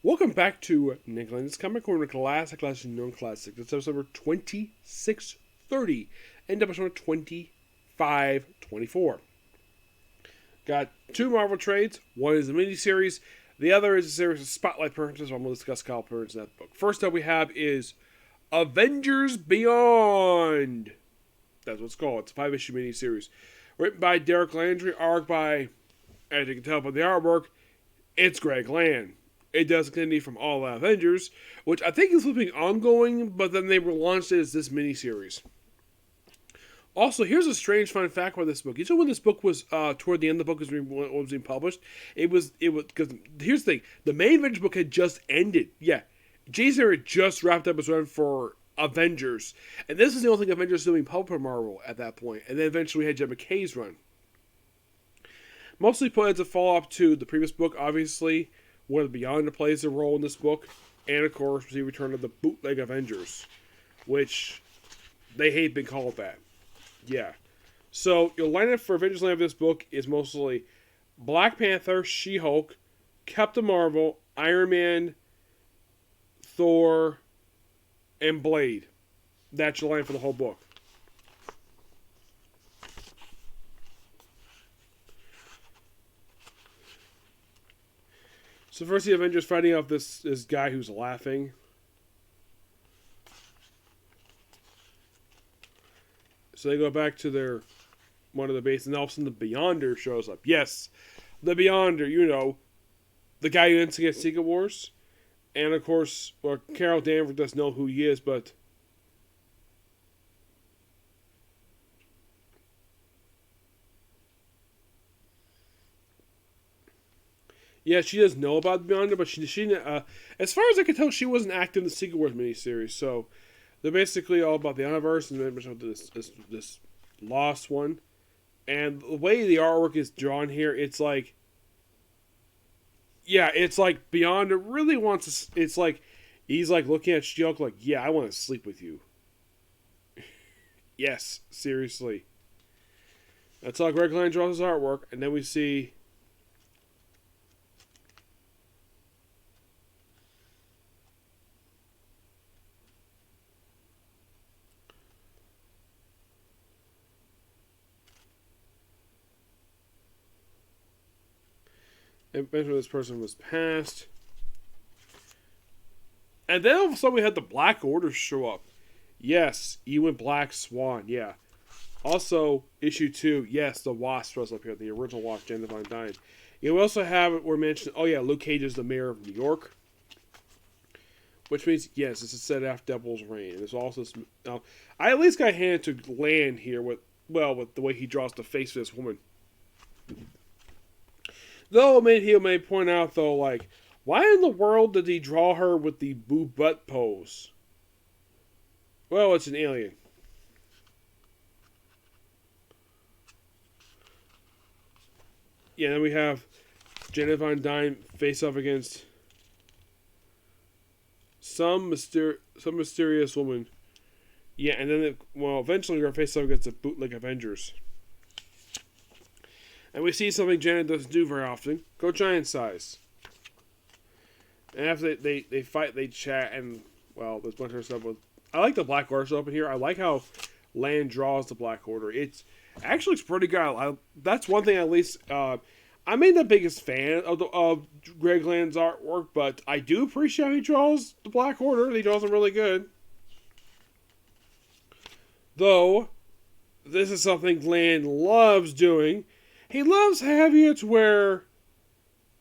Welcome back to Nick Lenz Comic Corner Classic Lesson Non Classic. This is episode number 2630 and episode number 2524. Got two Marvel trades. One is a miniseries. The other is a series of spotlight appearances. So I'm going to discuss Kyle appearances in that book. First up we have is Avengers Beyond. That's what it's called. It's a 5-issue miniseries. Written by Derek Landry, art by, as you can tell by the artwork, it's Greg Land. It does continue from All Out Avengers, which I think is flipping ongoing, but then they relaunched it as this miniseries. Also, here's a strange fun fact about this book. You know when this book was, toward the end of the book was being published? It was, because here's the thing. The main Avengers book had just ended. Yeah. Jason had just wrapped up his run for Avengers. And this is the only thing Avengers was doing published by Marvel at that point. And then eventually we had Jed MacKay's run. Mostly put as a follow-up to the previous book, obviously, where the Beyond plays a role in this book, and of course the return of the bootleg Avengers, which they hate being called that. Yeah. So your lineup for Avengers Land of this book is mostly Black Panther, She-Hulk, Captain Marvel, Iron Man, Thor, and Blade. That's your line for the whole book. So first the Avengers fighting off this guy who's laughing. So they go back to one of the bases, and all of a sudden the Beyonder shows up. Yes, the Beyonder, you know, the guy who instigated Secret Wars. And of course, well, Carol Danvers doesn't know who he is, but yeah, she does know about the Beyonder, but she as far as I can tell, she wasn't active in the Secret Wars miniseries. So they're basically all about the universe and then this lost one. And the way the artwork is drawn here, it's like, yeah, it's like Beyonder really wants to. It's like he's like looking at She-Hulk like, yeah, I want to sleep with you. Yes, seriously. That's how Greg Land draws his artwork, and then we see. Eventually this person was passed. And then all of a sudden we had the Black Order show up. Yes, Ewan Black Swan, yeah. Also, issue 2, yes, the Wasp shows up here, the original Wasp, Jen Divine Dyne. We also have, we're mentioned, oh yeah, Luke Cage is the mayor of New York. Which means, yes, this is set after Devil's Reign. And there's also, now, I at least got handed to Land here with the way he draws the face of this woman. Though he may point out, though, like, why in the world did he draw her with the boo butt pose? Well, it's an alien. Yeah, then we have Janet Van Dyne face off against some mysterious woman. Yeah, and then, eventually we're going to face off against the bootleg Avengers. And we see something Janet doesn't do very often. Go giant size. And after they fight, they chat, and, well, there's a bunch of stuff. I like the Black Order up in here. I like how Land draws the Black Order. It's actually looks pretty good. That's one thing at least. I'm not the biggest fan of Greg Land's artwork, but I do appreciate how he draws the Black Order. He draws them really good. Though, this is something Land loves doing. He loves having it where,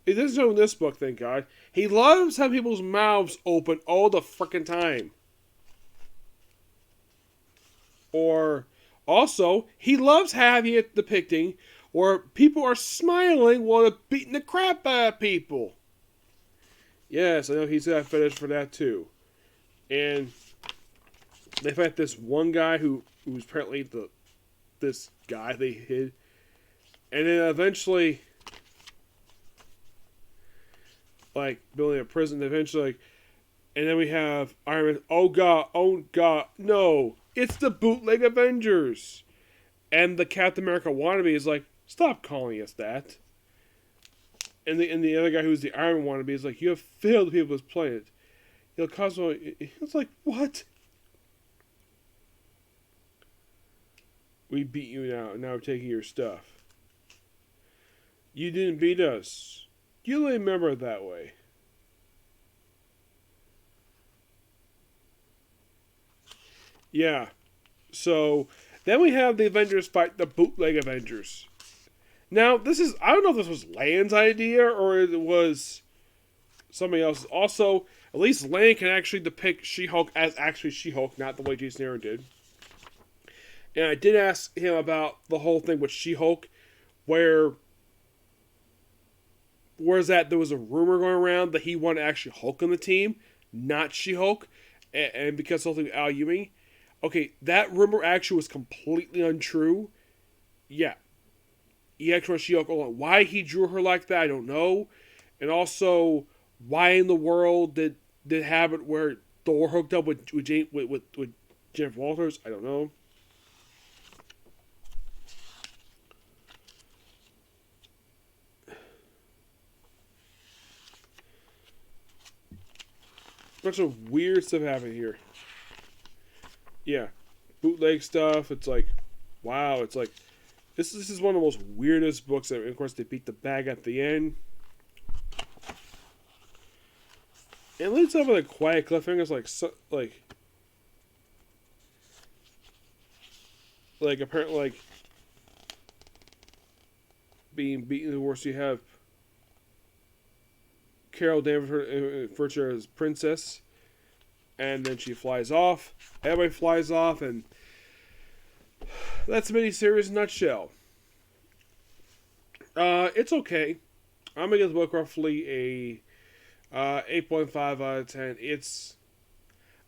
he doesn't know in this book, thank God, he loves having people's mouths open all the frickin' time. Or, also, he loves having it depicting where people are smiling while they're beating the crap out of people. Yes, I know he's got a fetish for that too. And they fight this one guy who's apparently this guy they hid. And then eventually, like, building a prison, eventually, and then we have Iron Man, oh god, no, it's the bootleg Avengers. And the Captain America wannabe is like, stop calling us that. And the other guy who's the Iron Man wannabe is like, you have failed the people of this planet. Cosmo, it's like, what? We beat you now. Now we're taking your stuff. You didn't beat us. You only remember it that way. Yeah. So then we have the Avengers fight the bootleg Avengers. Now this is, I don't know if this was Len's idea or it was somebody else's. Also, at least Len can actually depict She-Hulk as actually She-Hulk, not the way Jason Aaron did. And I did ask him about the whole thing with She-Hulk, where's that there was a rumor going around that he wanted actually Hulk on the team, not She-Hulk, and because something with Al Ewing. Okay, that rumor actually was completely untrue. Yeah. He actually wanted She-Hulk. Why he drew her like that, I don't know. And also, why in the world did have it where Thor hooked up with Jennifer Walters? I don't know. Bunch of weird stuff happening here. Yeah, bootleg stuff. It's like, wow. It's like, this is one of the most weirdest books. And of course, they beat the bag at the end. And it leads up with a quiet cliffhangers, like apparently, like being beaten the worst. You have Carol Danvers referred to her as Princess, and then she flies off. Everybody flies off, and that's a miniseries in a nutshell. It's okay. I'm gonna give the book roughly a 8.5 out of 10. It's,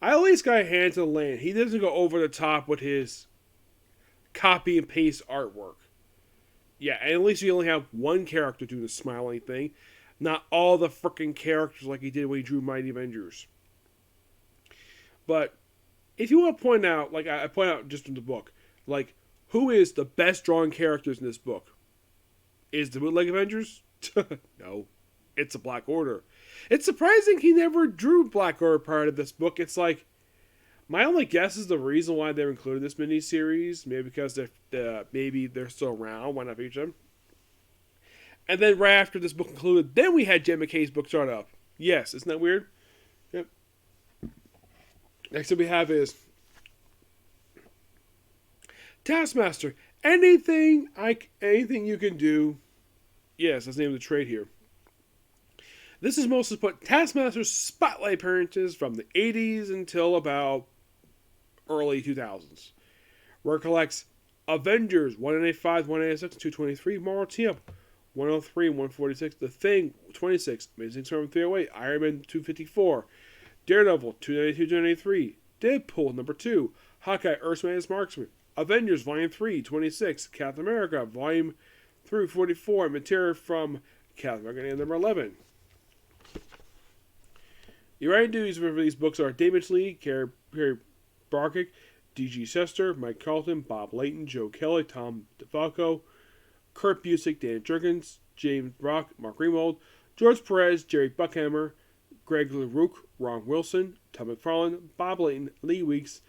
I at least got a hand to the land. He doesn't go over the top with his copy and paste artwork. Yeah, and at least you only have one character doing the smiling thing, not all the freaking characters like he did when he drew Mighty Avengers. But if you want to point out, like I point out just in the book, like who is the best drawing characters in this book? Is the Bootleg Avengers? No, it's the Black Order. It's surprising he never drew Black Order prior to this book. It's like, my only guess is the reason why they're included in this miniseries, maybe because maybe they're still around. Why not feature them? And then right after this book concluded, then we had Jen McKay's book start up. Yes, isn't that weird? Yep. Next thing we have is Taskmaster. Anything you can do. Yes, that's the name of the trade here. This is mostly put Taskmaster's spotlight appearances from the 80s until about early 2000s, where it collects Avengers 185, 186, 223, Marvel Team 103, 146, The Thing 26, Amazing Spider-Man 308, Iron Man 254, Daredevil 292, 293, Deadpool number 2, Hawkeye Earthman as Marksman, Avengers Volume 3 26, Captain America Volume 3 44, material from Captain America number 11. The writing duties for these books are David Lee, Carrie Barkick, D.G. Sester, Mike Carlton, Bob Layton, Joe Kelly, Tom DeFalco, Kurt Busiek, Dan Jurgens, James Brock, Mark Greenwald, George Perez, Jerry Buckhammer, Greg LaRoque, Ron Wilson, Tom McFarlane, Bob Layton, Lee Weeks,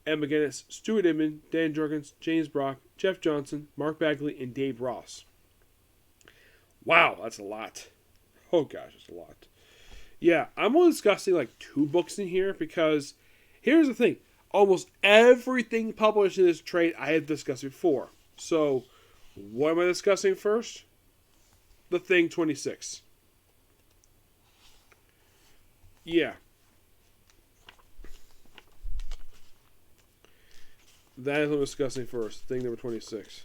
Ed McGinnis, Stuart Inman, Dan Jurgens, James Brock, Jeff Johnson, Mark Bagley, and Dave Ross. Wow, that's a lot. Oh gosh, that's a lot. Yeah, I'm only discussing like 2 books in here because here's the thing. Almost everything published in this trade I have discussed before. So, what am I discussing first? The Thing 26. Yeah. That is what I'm discussing first. Thing number 26.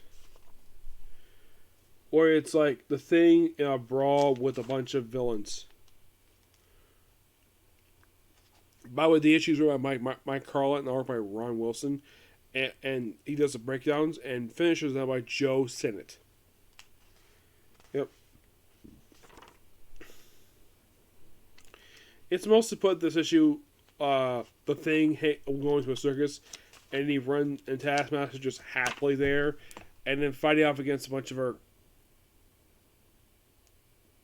Or it's like the Thing in a brawl with a bunch of villains. By the way, the issues were by Mike Carlett and art by Ron Wilson. And he does the breakdowns and finishes them by Joe Sennett. Yep. It's mostly put this issue, the Thing going to a circus, and he runs, and Taskmaster just happily there, and then fighting off against a bunch of her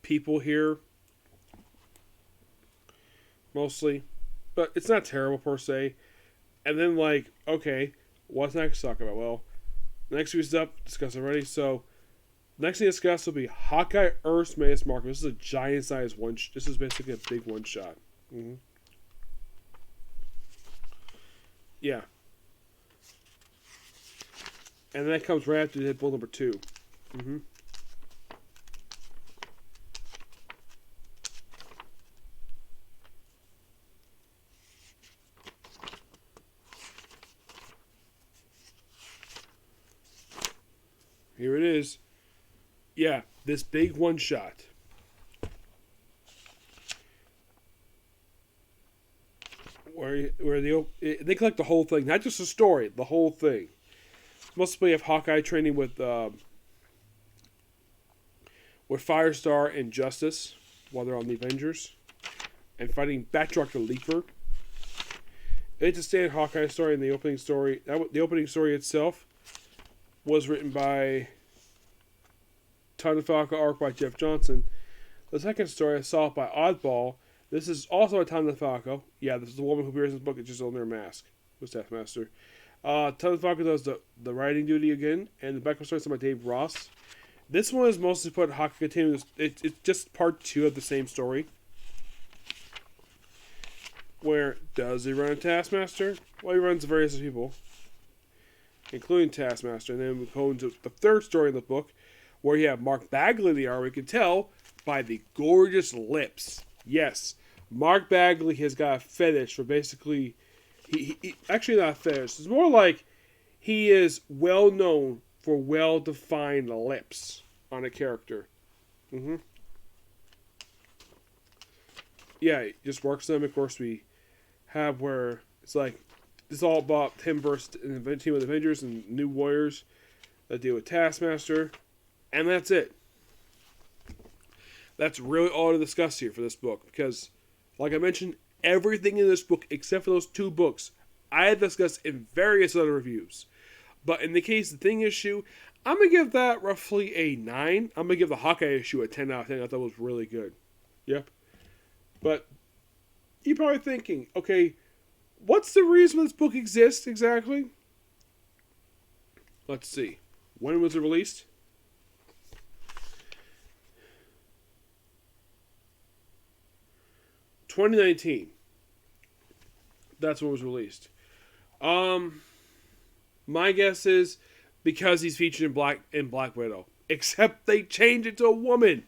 people here, mostly, but it's not terrible per se. And then like, okay, what's next to talk about? Well, next week's up, discussed already. So next thing to discuss will be Hawkeye Earth's Magus Marker. This is a giant size one. This is basically a big one shot. Mm-hmm. Yeah. And that comes right after Deadpool number 2. Mm-hmm. Here it is. Yeah, this big one shot. Where they collect the whole thing, not just the story, the whole thing. Mostly have Hawkeye training with Firestar and Justice while they're on the Avengers, and fighting Batroc the Leaper. It's a standard Hawkeye story, and the opening story. The opening story itself was written by Ton Falco, arc by Jeff Johnson. The second story, Assault by Oddball. This is also a Ton Falco. Yeah, this is the woman who appears in this book. It's just under a mask. Who's Taskmaster? Ton Falco does the writing duty again, and the backup story is by Dave Ross. This one is mostly put Hawkeye continues. It's just part 2 of the same story. Where does he run a Taskmaster? Well, he runs various people, including Taskmaster. And then we go into the third story in the book, where you have Mark Bagley in the art. We can tell by the gorgeous lips. Yes, Mark Bagley has got a fetish for basically... He actually not a fetish. It's more like he is well known for well-defined lips on a character. Mm-hmm. Yeah, it just works them. Of course, we have where it's like... It's all about him versus the team with Avengers and New Warriors that deal with Taskmaster. And that's it. That's really all to discuss here for this book. Because, like I mentioned, everything in this book, except for those 2 books, I have discussed in various other reviews. But in the case of the Thing issue, I'm going to give that roughly a 9. I'm going to give the Hawkeye issue a 10 out of 10. I thought it was really good. Yep. But you're probably thinking, okay, what's the reason this book exists exactly? Let's see. When was it released? 2019. That's when it was released. My guess is because he's featured in Black Widow. Except they changed it to a woman.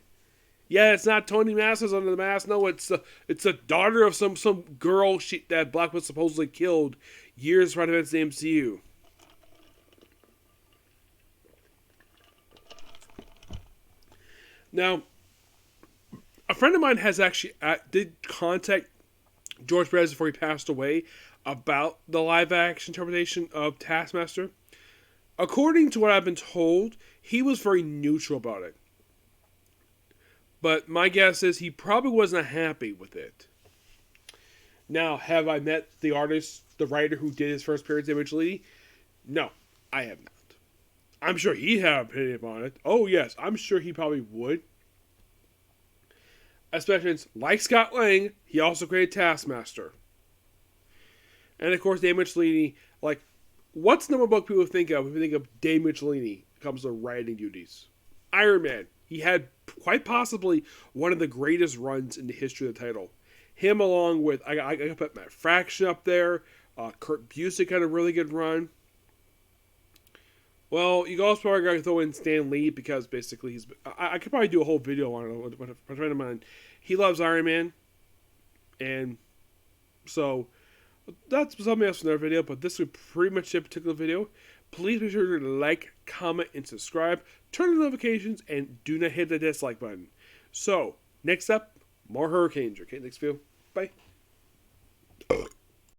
Yeah, it's not Tony Masters under the mask. No, it's the daughter of some girl that Black Widow supposedly killed years right against the MCU. Now, a friend of mine has actually did contact George Perez before he passed away about the live-action interpretation of Taskmaster. According to what I've been told, he was very neutral about it. But my guess is he probably wasn't happy with it. Now, have I met the artist, the writer who did his first appearance originally? No, I have not. I'm sure he'd have an opinion on it. Oh, yes, I'm sure he probably would. Especially since, like Scott Lang, he also created Taskmaster. And of course, Dave Michelini, like, what's the number book people think of when you think of Dave Michelini when it comes to writing duties? Iron Man. He had quite possibly one of the greatest runs in the history of the title. Him along with, I put Matt Fraction up there. Kurt Busiek had a really good run. Well, you also probably got to throw in Stan Lee because basically I could probably do a whole video on it with a friend of mine. He loves Iron Man. And so that's something else for another video, but this would pretty much be a particular video. Please be sure to like, comment, and subscribe. Turn on notifications, and do not hit the dislike button. So, next up, more Hurricanes. Okay, next video. Bye.